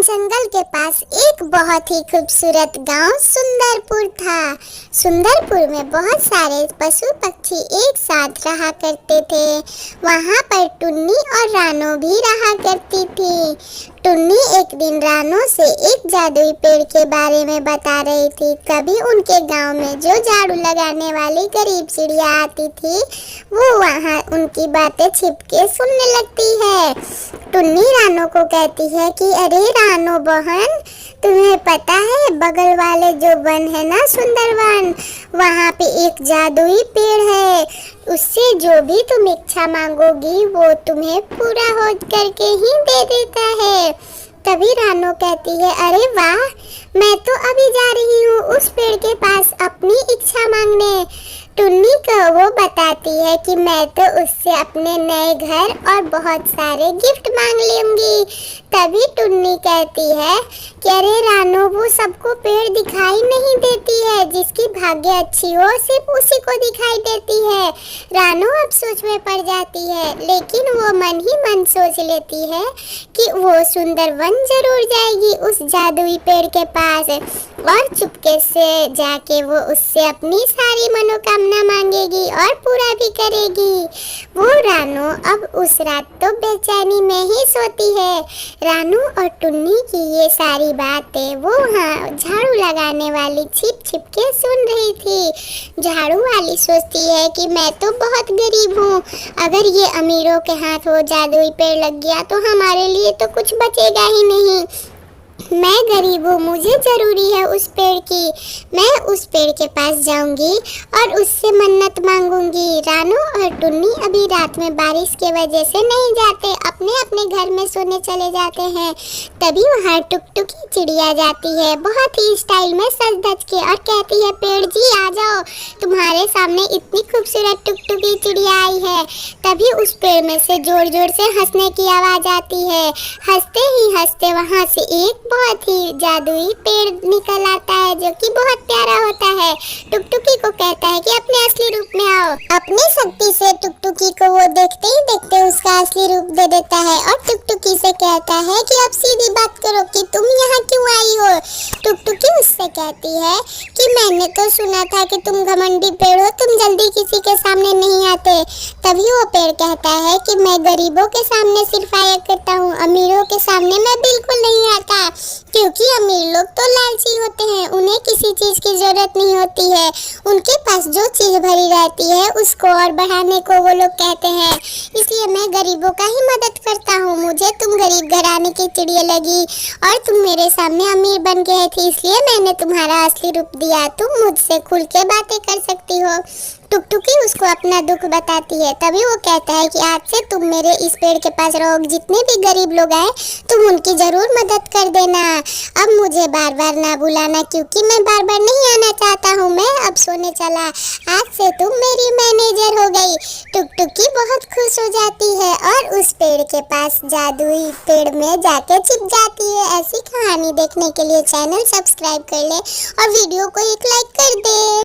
जंगल के पास एक बहुत ही खूबसूरत गांव सुंदरपुर था। सुंदरपुर में बहुत सारे पशु पक्षी एक साथ रहा करते थे। वहां पर टुन्नी और रानो भी रहा करती थी। टुन्नी एक दिन रानो से एक जादुई पेड़ के बारे में बता रही थी। कभी उनके गांव में जो झाड़ू लगाने वाली गरीब चिड़िया आती थी, वो वहां उनकी बातें छिपके सुनने लगती है। टुन्नी रानो को कहती है कि अरे रानो बहन, तुम्हें पता है बगल वाले जो वन है ना, सुंदरवन, वहाँ पे एक जादुई पेड़ है। उससे जो भी तुम इच्छा मांगोगी वो तुम्हें पूरा हो करके ही दे देता है। तभी रानो कहती है, अरे वाह, मैं तो अभी जा रही हूँ उस पेड़ के पास अपनी इच्छा मांगने। टुन्नी को वो बताती है कि मैं तो उससे अपने नए घर और बहुत सारे गिफ्ट मांग लूंगी। तभी टुन्नी कहती है कि अरे रानो, वो सबको पेड़ दिखाई नहीं देती है। जिसकी भाग्य अच्छी हो सिर्फ उसी को दिखाई देती है। रानो अब सोच में पड़ जाती है, लेकिन वो मन ही मन सोच लेती है कि वो सुंदर वन जरूर जाएगी उस जादुई पेड़ के पास और चुपके से जाके वो उससे अपनी सारी मनोकामना मांगेगी और पूरा भी करेगी। वो रानो अब उस रात तो बेचैनी में ही सोती है। रानो और टुन्नी की ये सारी बातें वो वहाँ झाड़ू लगाने वाली छिप छिप के सुन रही थी। झाड़ू वाली सोचती है कि मैं तो बहुत गरीब हूँ, अगर ये अमीरों के हाथ वो जादुई पेड़ लग गया तो हमारे लिए तो कुछ बचेगा ही नहीं। मैं गरीब हूँ, मुझे जरूरी है उस पेड़ की। मैं उस पेड़ के पास जाऊंगी और उससे मन्नत मांगूंगी। रानो और टुन्नी अभी रात में बारिश के वजह से नहीं जाते, अपने अपने घर में सोने चले जाते हैं। तभी वहाँ टुकटुकी चिड़िया जाती है, बहुत ही स्टाइल में सज धज के, और कहती है, पेड़ जी आ जाओ, तुम्हारे सामने इतनी खूबसूरत टुकटुकी चिड़िया आई है। तभी उस पेड़ में से जोर जोर से हंसने की आवाज आती है। हंसते ही हंसते वहाँ से एक बहुत ही जादुई पेड़ निकल आता है, जो कि बहुत प्यारा होता है। टुकटुकी को कहता है कि अपने असली रूप में आओ। अपनी शक्ति से टुकटुकी को वो देखते ही देखते उसका असली रूप दे देता है और टुकटुकी से कहता है कि अब सीधी बात करो कि तुम यहाँ क्यों आई हो। टुकटुकी उससे कहती है कि मैंने तो सुना था कि तुम घमंडी पेड़ हो, तुम जल्दी किसी के सामने नहीं आते। तभी वो पेड़ कहता है कि मैं गरीबों के सामने सिर्फ आया करता हूँ, अमीरों के सामने मैं बिल्कुल नहीं आता, क्योंकि अमीर लोग तो लालची होते हैं, उन्हें किसी चीज की जरूरत नहीं होती है। उनके पास जो चीज भरी रहती है उसको और बढ़ाने को वो लोग कहते हैं। इसलिए मैं गरीबों का ही मदद करता हूँ। मुझे तुम गरीब घराने की चिड़िया लगी और तुम मेरे सामने अमीर बन गए थे, इसलिए मैंने तुम्हारा असली रूप दिया। तुम मुझसे खुल के बातें कर सकती हो। टुकटुकी उसको अपना दुख बताती है। तभी वो कहता है कि आज से तुम मेरे इस पेड़ के पास रहो, जितने भी गरीब लोग आए तुम उनकी जरूर मदद कर देना। अब मुझे बार बार ना बुलाना, क्योंकि मैं बार बार नहीं आना चाहता हूँ। मैं अब सोने चला, आज से तुम मेरी मैनेजर हो गई। टुकटुकी बहुत खुश हो जाती है और उस पेड़ के पास जादुई पेड़ में जाके छिप जाती है। ऐसी कहानी देखने के लिए चैनल सब्सक्राइब कर ले और वीडियो को एक लाइक कर दे।